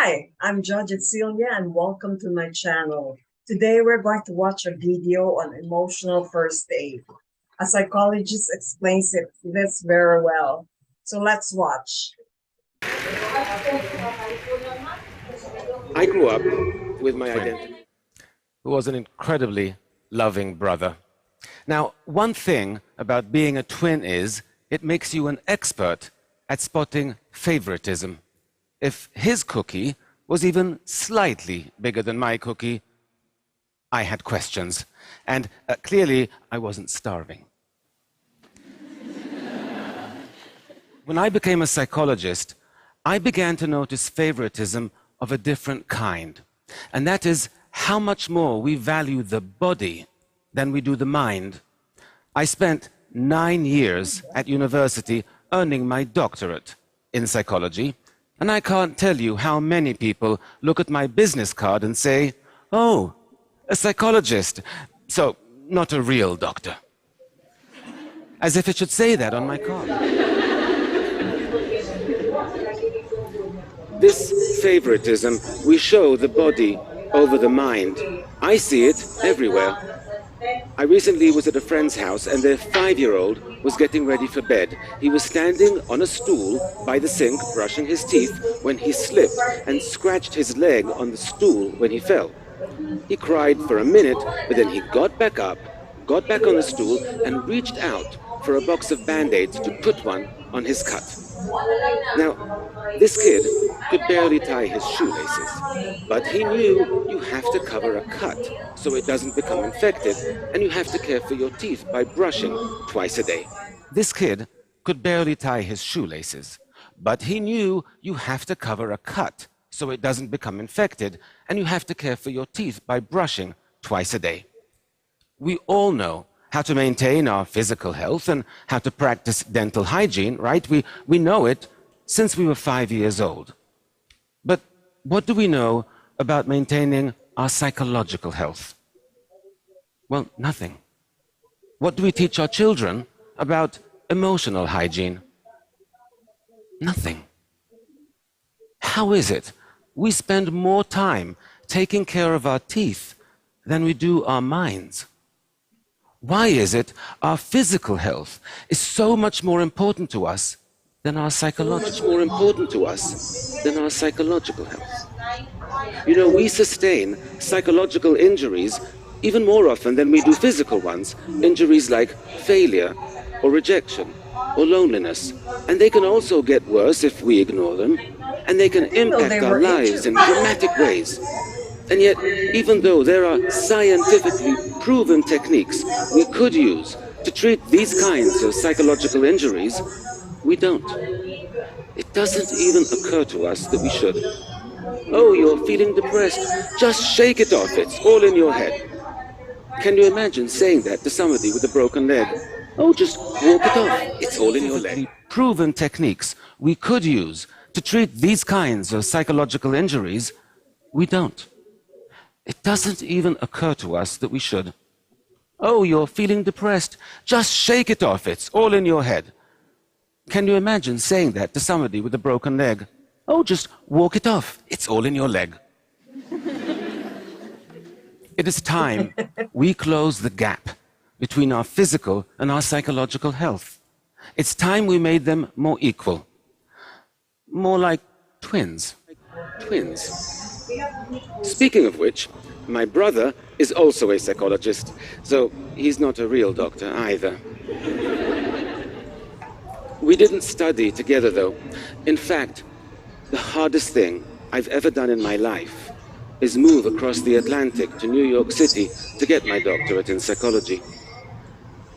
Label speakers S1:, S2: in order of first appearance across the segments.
S1: Hi, I'm Jojisilia and welcome to my channel. Today we're going to watch a video on emotional first aid. A psychologist explains this very well. So let's watch.
S2: I grew up with my identity, who was an incredibly loving brother. Now, one thing about being a twin is it makes you an expert at spotting favoritism. If his cookie was even slightly bigger than my cookie, I had questions. And clearly, I wasn't starving. When I became a psychologist, I began to notice favoritism of a different kind. And that is how much more we value the body than we do the mind. I spent 9 years at university earning my doctorate in psychology, and I can't tell you how many people look at my business card and say, "Oh, a psychologist, so not a real doctor." As if it should say that on my card. This favoritism, we show the body over the mind. I see it everywhere. I recently was at a friend's house and their 5-year-old was getting ready for bed. He was standing on a stool by the sink brushing his teeth when he slipped and scratched his leg on the stool when he fell. He cried for a minute, but then he got back up, got back on the stool and reached out for a box of Band-Aids to put one on his cut. Now, this kid could barely tie his shoelaces, but he knew you have to cover a cut so it doesn't become infected, and you have to care for your teeth by brushing twice a day. This kid could barely tie his shoelaces, but he knew you have to cover a cut so it doesn't become infected, and you have to care for your teeth by brushing twice a day. We all know how to maintain our physical health and how to practice dental hygiene, right? We know it since we were 5 years old. But what do we know about maintaining our psychological health? Well, nothing. What do we teach our children about emotional hygiene? Nothing. How is it we spend more time taking care of our teeth than we do our minds? Why is it our physical health is so much more important to us than our psychological health? You know, we sustain psychological injuries even more often than we do physical ones. Injuries like failure or rejection or loneliness. And they can also get worse if we ignore them. And they can impact our lives in dramatic ways. And yet, even though there are scientifically proven techniques we could use to treat these kinds of psychological injuries, we don't. It doesn't even occur to us that we should. "Oh, you're feeling depressed. Just shake it off. It's all in your head." Can you imagine saying that to somebody with a broken leg? "Oh, just walk it off. It's all in your leg." Proven techniques we could use to treat these kinds of psychological injuries, we don't. It doesn't even occur to us that we should. "Oh, you're feeling depressed. Just shake it off. It's all in your head." Can you imagine saying that to somebody with a broken leg? "Oh, just walk it off. It's all in your leg." It is time we close the gap between our physical and our psychological health. It's time we made them more equal. More like twins. Speaking of which, my brother is also a psychologist, so he's not a real doctor either. We didn't study together, though. In fact, the hardest thing I've ever done in my life is move across the Atlantic to New York City to get my doctorate in psychology.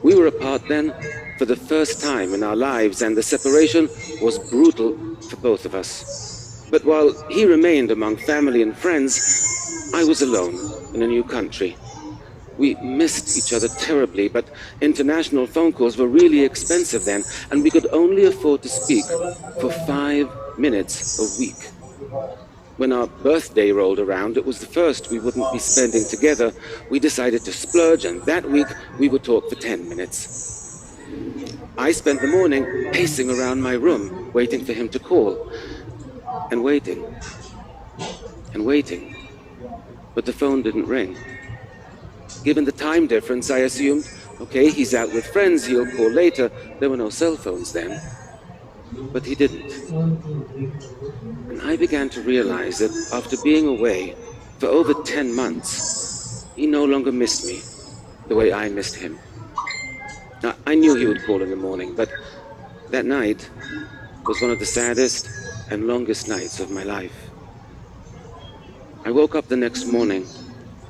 S2: We were apart then for the first time in our lives, and the separation was brutal for both of us. But while he remained among family and friends, I was alone in a new country. We missed each other terribly, but international phone calls were really expensive then, and we could only afford to speak for 5 minutes a week. When our birthday rolled around, it was the first we wouldn't be spending together. We decided to splurge, and that week we would talk for 10 minutes. I spent the morning pacing around my room, waiting for him to call, and waiting. and waiting, but the phone didn't ring. Given the time difference, I assumed, okay, he's out with friends, he'll call later. There were no cell phones then. But he didn't. And I began to realize that after being away for over 10 months, he no longer missed me the way I missed him. Now, I knew he would call in the morning, but that night was one of the saddest and longest nights of my life. I woke up the next morning.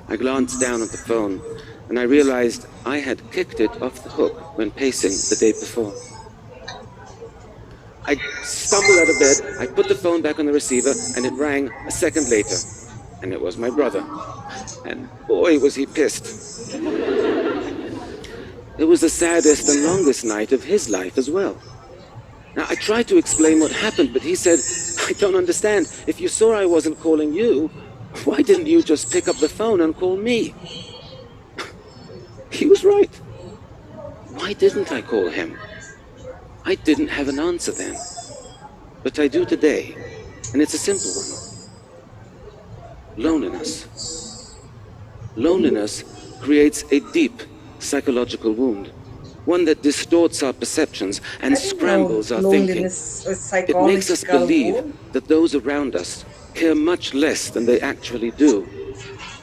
S2: I glanced down at the phone, and I realized I had kicked it off the hook when pacing the day before. I stumbled out of bed, I put the phone back on the receiver, and it rang a second later. And it was my brother. And boy, was he pissed. It was the saddest and longest night of his life as well. Now, I tried to explain what happened, but he said, I don't understand. If you saw I wasn't calling you, why didn't you just pick up the phone and call me? He was right. Why didn't I call him? I didn't have an answer then. But I do today, and it's a simple one. Loneliness. Loneliness creates a deep psychological wound, one that distorts our perceptions and scrambles our thinking. It makes us believe that those around us care much less than they actually do.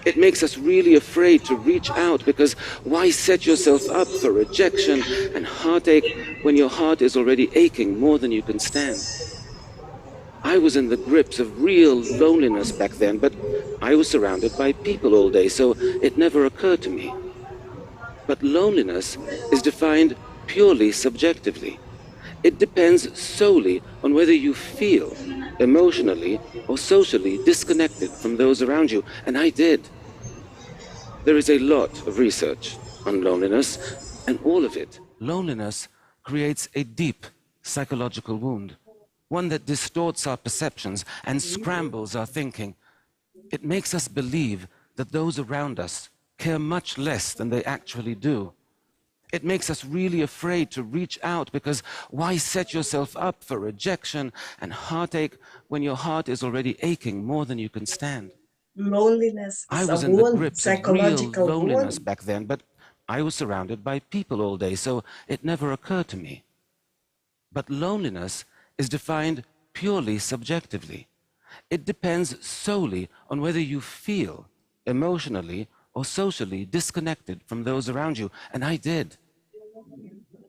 S2: It makes us really afraid to reach out, because why set yourself up for rejection and heartache when your heart is already aching more than you can stand? I was in the grips of real loneliness back then, but I was surrounded by people all day, so it never occurred to me. But loneliness is defined purely subjectively. It depends solely on whether you feel emotionally or socially disconnected from those around you, and I did. There is a lot of research on loneliness, and all of it. Loneliness creates a deep psychological wound, one that distorts our perceptions and scrambles our thinking. It makes us believe that those around us care much less than they actually do. It makes us really afraid to reach out, because why set yourself up for rejection and heartache when your heart is already aching more than you can stand?
S1: Loneliness
S2: I
S1: is
S2: was
S1: a
S2: in the
S1: wound,
S2: grips of real
S1: psychological
S2: loneliness
S1: wound.
S2: back then, but I was surrounded by people all day, so it never occurred to me. But loneliness is defined purely subjectively. It depends solely on whether you feel emotionally or socially disconnected from those around you, and I did.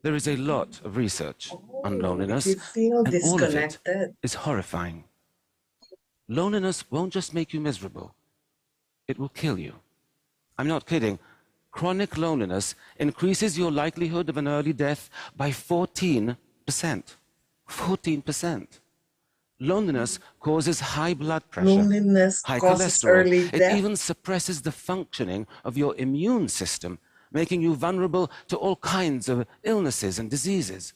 S2: There is a lot of research on
S1: If
S2: loneliness,
S1: you feel
S2: and all of it
S1: disconnected,
S2: is horrifying. Loneliness won't just make you miserable, it will kill you. I'm not kidding. Chronic loneliness increases your likelihood of an early death by 14%. 14%. Loneliness causes high blood pressure,
S1: loneliness
S2: high
S1: causes
S2: cholesterol.
S1: early
S2: It
S1: death.
S2: even suppresses the functioning of your immune system, making you vulnerable to all kinds of illnesses and diseases.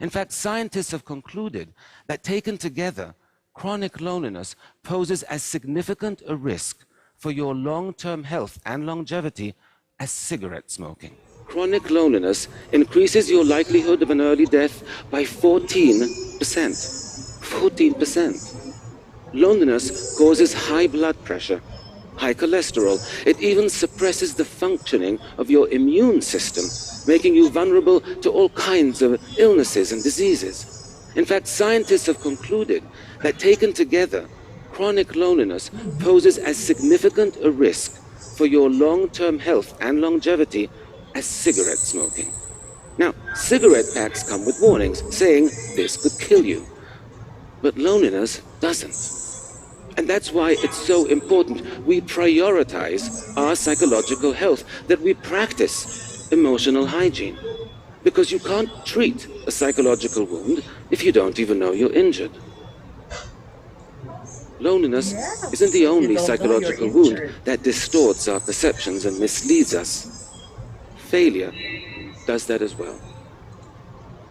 S2: In fact, scientists have concluded that taken together, chronic loneliness poses as significant a risk for your long-term health and longevity as cigarette smoking. Chronic loneliness increases your likelihood of an early death by 14%. 14%. Loneliness causes high blood pressure, high cholesterol. It even suppresses the functioning of your immune system, making you vulnerable to all kinds of illnesses and diseases. In fact, scientists have concluded that taken together, chronic loneliness poses as significant a risk for your long-term health and longevity as cigarette smoking. Now, cigarette packs come with warnings saying this could kill you, but loneliness doesn't. And that's why it's so important we prioritize our psychological health, that we practice emotional hygiene. Because you can't treat a psychological wound if you don't even know you're injured. Loneliness isn't
S1: Yes,
S2: the
S1: if you
S2: only
S1: don't know you're
S2: psychological wound
S1: injured.
S2: that distorts our perceptions and misleads us. Failure does that as well.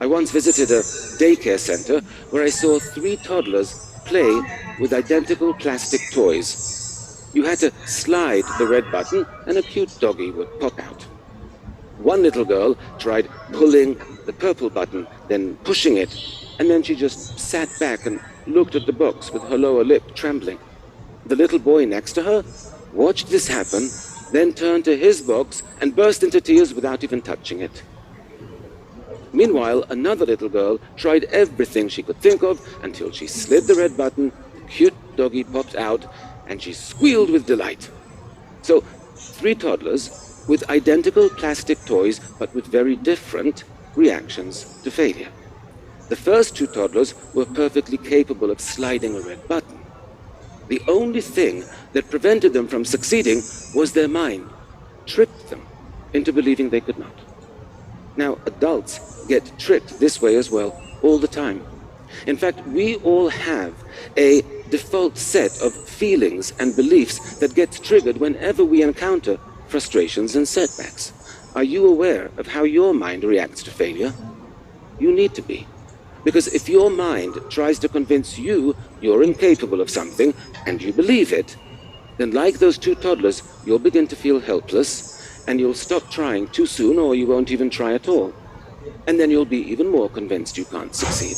S2: I once visited a daycare center where I saw 3 toddlers play with identical plastic toys. You had to slide the red button and a cute doggy would pop out. One little girl tried pulling the purple button, then pushing it, and then she just sat back and looked at the box with her lower lip trembling. The little boy next to her watched this happen, then turned to his box and burst into tears without even touching it. Meanwhile, another little girl tried everything she could think of until she slid the red button, the cute doggy popped out, and she squealed with delight. So, 3 toddlers with identical plastic toys but with very different reactions to failure. The first 2 toddlers were perfectly capable of sliding a red button. The only thing that prevented them from succeeding was their mind, tricked them into believing they could not. Now, adults get tricked this way as well, all the time. In fact, we all have a default set of feelings and beliefs that gets triggered whenever we encounter frustrations and setbacks. Are you aware of how your mind reacts to failure? You need to be. Because if your mind tries to convince you you're incapable of something, and you believe it, then like those 2 toddlers, you'll begin to feel helpless, and you'll stop trying too soon, or you won't even try at all. And then you'll be even more convinced you can't succeed.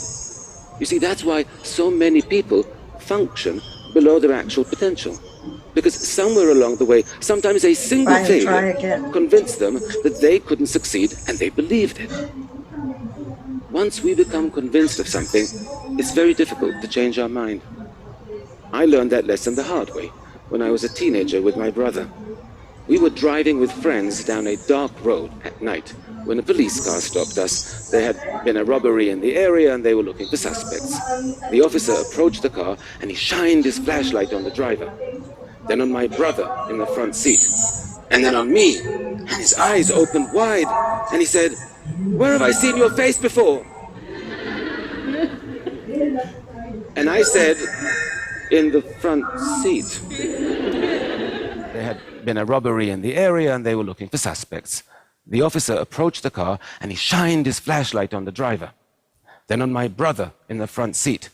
S2: You see, that's why so many people function below their actual potential. Because somewhere along the way, sometimes a single failure convinced them that they couldn't succeed, and they believed it. Once we become convinced of something, it's very difficult to change our mind. I learned that lesson the hard way when I was a teenager with my brother. We were driving with friends down a dark road at night when a police car stopped us. There had been a robbery in the area and they were looking for suspects. The officer approached the car and he shined his flashlight on the driver, then on my brother in the front seat, and then on me. And his eyes opened wide and he said, "Where have I seen your face before?" And I said, "In the front seat." There had been a robbery in the area and they were looking for suspects. The officer approached the car and he shined his flashlight on the driver, then on my brother in the front seat,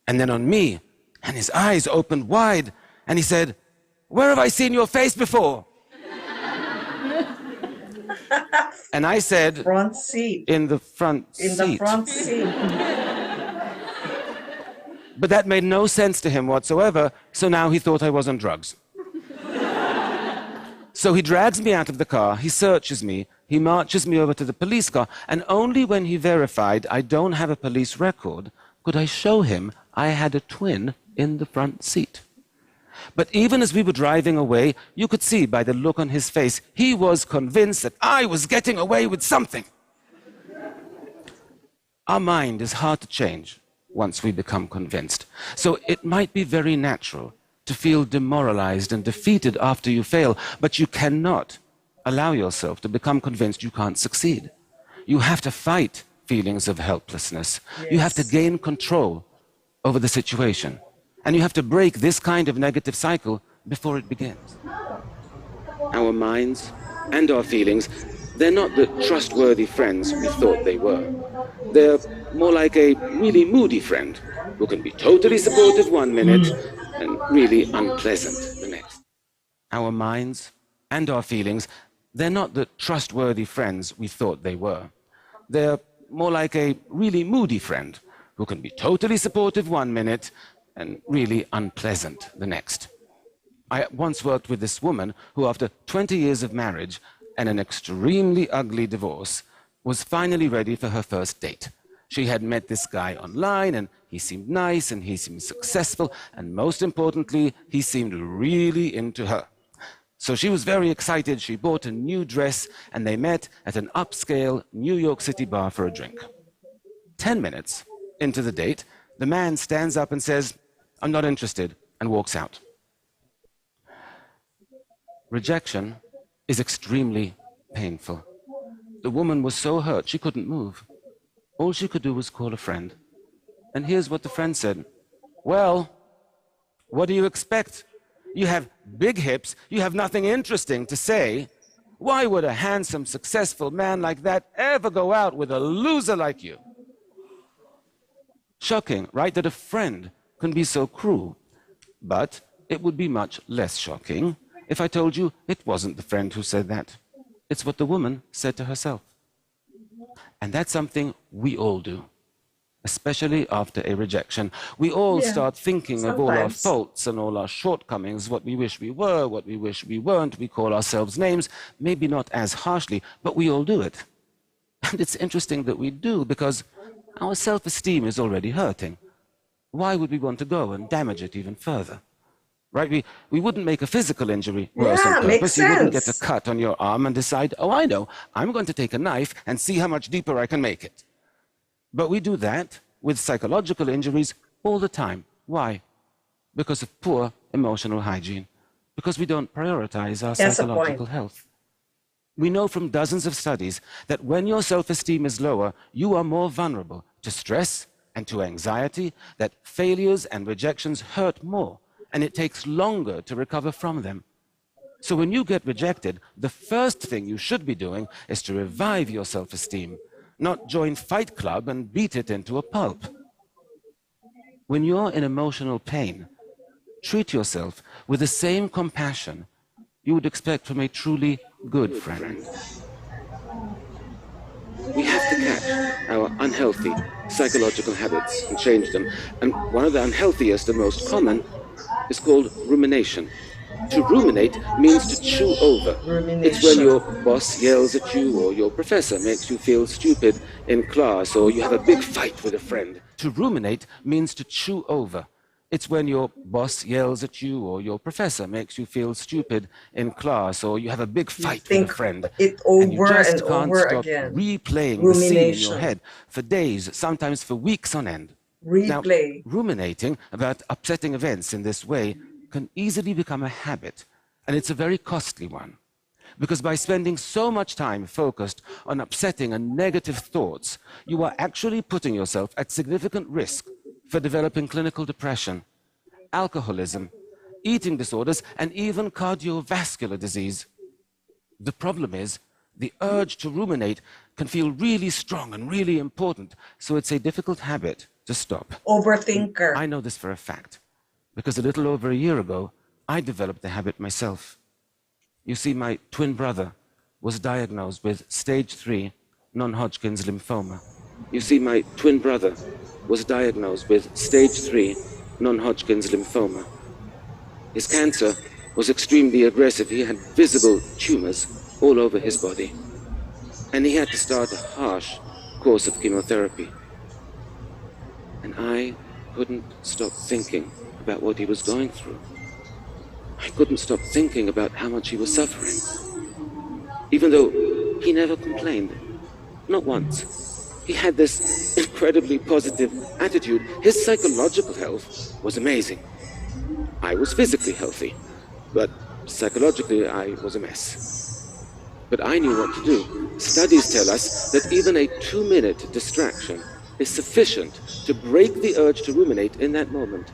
S2: and then on me. And his eyes opened wide and he said, "Where have I seen your face before?" And I said,
S1: Front seat.
S2: "In the front seat."
S1: In the front seat.
S2: But that made no sense to him whatsoever, so now he thought I was on drugs. So he drags me out of the car, he searches me, he marches me over to the police car, and only when he verified I don't have a police record could I show him I had a twin in the front seat. But even as we were driving away, you could see by the look on his face, he was convinced that I was getting away with something. Our mind is hard to change once we become convinced. So it might be very natural to feel demoralized and defeated after you fail, but you cannot allow yourself to become convinced you can't succeed. You have to fight feelings of helplessness. Yes. You have to gain control over the situation. And you have to break this kind of negative cycle before it begins. Our minds and our feelings, they're not the trustworthy friends we thought they were. They're more like a really moody friend who can be totally supportive one minute and really unpleasant the next. Our minds and our feelings, they're not the trustworthy friends we thought they were. They're more like a really moody friend who can be totally supportive one minute and really unpleasant the next. I once worked with this woman who, after 20 years of marriage and an extremely ugly divorce, was finally ready for her first date. She had met this guy online, and he seemed nice, and he seemed successful, and most importantly, he seemed really into her. So she was very excited. She bought a new dress, and they met at an upscale New York City bar for a drink. 10 minutes into the date, the man stands up and says, "I'm not interested," and walks out. Rejection is extremely painful. The woman was so hurt she couldn't move. All she could do was call a friend. And here's what the friend said. "Well, what do you expect? You have big hips, you have nothing interesting to say. Why would a handsome, successful man like that ever go out with a loser like you?" Shocking, right, that a friend can be so cruel. But it would be much less shocking if I told you it wasn't the friend who said that. It's what the woman said to herself. And that's something we all do. especially after a rejection. We all start thinking of all our
S1: sometimes.
S2: faults and all our shortcomings, what we wish we were, what we wish we weren't. We call ourselves names, maybe not as harshly, but we all do it. And it's interesting that we do, because our self-esteem is already hurting. Why would we want to go and damage it even further? Right? We wouldn't make a physical injury worse
S1: Yeah,
S2: on
S1: makes
S2: purpose. You wouldn't get a
S1: sense.
S2: cut on your arm and decide, oh, I know, I'm going to take a knife and see how much deeper I can make it. But we do that with psychological injuries all the time. Why? Because of poor emotional hygiene. Because we don't prioritize our
S1: That's a
S2: psychological
S1: point.
S2: health. We know from dozens of studies that when your self-esteem is lower, you are more vulnerable to stress and to anxiety, that failures and rejections hurt more, and it takes longer to recover from them. So when you get rejected, the first thing you should be doing is to revive your self-esteem, not join Fight Club and beat it into a pulp. When you're in emotional pain, treat yourself with the same compassion you would expect from a truly good friend. We have to catch our unhealthy psychological habits and change them. And one of the unhealthiest and most common is called rumination. To ruminate means to chew over. It's when your boss yells at you, or your professor makes you feel stupid in class, or you have a big fight with a friend. To ruminate means to chew over. It's when your boss yells at you, or your professor makes you feel stupid in class, or you have a big fight with a
S1: Think
S2: friend.
S1: it
S2: And you
S1: over
S2: just
S1: and
S2: can't
S1: over
S2: stop
S1: again.
S2: replaying the scene in your
S1: Rumination.
S2: head for days, sometimes for weeks on end. Now,
S1: Replay.
S2: ruminating about upsetting events in this way can easily become a habit, and it's a very costly one. Because by spending so much time focused on upsetting and negative thoughts, you are actually putting yourself at significant risk for developing clinical depression, alcoholism, eating disorders, and even cardiovascular disease. The problem is, the urge to ruminate can feel really strong and really important, so it's a difficult habit to stop.
S1: Overthinker.
S2: I know this for a fact, because a little over a year ago, I developed the habit myself. You see, my twin brother was diagnosed with stage 3 non-Hodgkin's lymphoma. You see, my twin brother was diagnosed with stage 3 non-Hodgkin's lymphoma. His cancer was extremely aggressive. He had visible tumors all over his body. And he had to start a harsh course of chemotherapy. And I couldn't stop thinking about what he was going through. I couldn't stop thinking about how much he was suffering. Even though he never complained, not once. He had this incredibly positive attitude. His psychological health was amazing. I was physically healthy, but psychologically I was a mess. But I knew what to do. Studies tell us that even a 2-minute distraction is sufficient to break the urge to ruminate in that moment.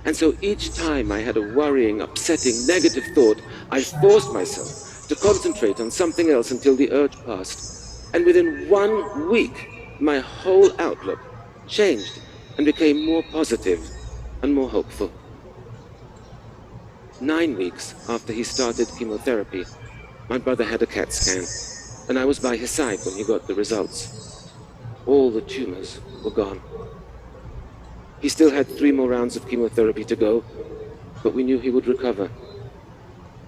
S2: And so each time I had a worrying, upsetting, negative thought, I forced myself to concentrate on something else until the urge passed. And within 1 week, my whole outlook changed and became more positive and more hopeful. 9 weeks after he started chemotherapy, my brother had a CAT scan, and I was by his side when he got the results. All the tumors were gone. He still had 3 more rounds of chemotherapy to go, but we knew he would recover.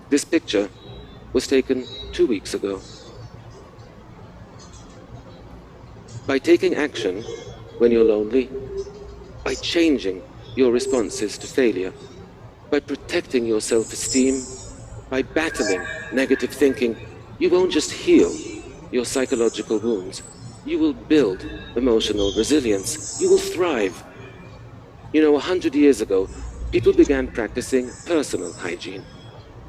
S2: This picture was taken 2 weeks ago. By taking action when you're lonely, by changing your responses to failure, by protecting your self-esteem, by battling negative thinking, you won't just heal your psychological wounds. You will build emotional resilience. You will thrive. You know, 100 years ago, people began practicing personal hygiene,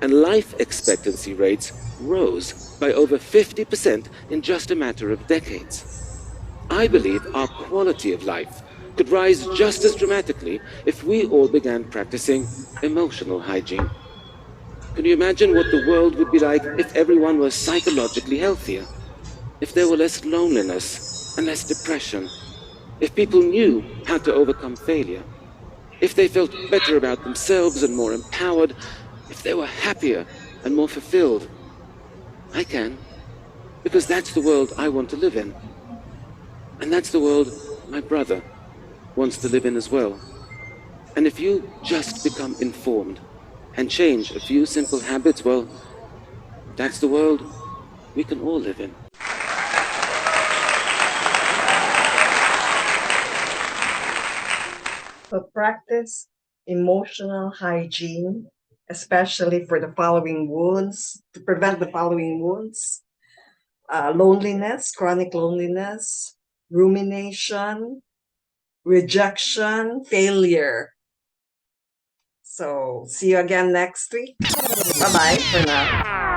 S2: and life expectancy rates rose by over 50% in just a matter of decades. I believe our quality of life could rise just as dramatically if we all began practicing emotional hygiene. Can you imagine what the world would be like if everyone was psychologically healthier? If there were less loneliness and less depression? If people knew how to overcome failure? If they felt better about themselves and more empowered? If they were happier and more fulfilled? I can, because that's the world I want to live in. And that's the world my brother wants to live in as well. And if you just become informed and change a few simple habits, well, that's the world we can all live in.
S1: So practice emotional hygiene, especially for the following wounds, to prevent the following wounds: loneliness, chronic loneliness, rumination, rejection, failure. So see you again next week. Bye bye for now.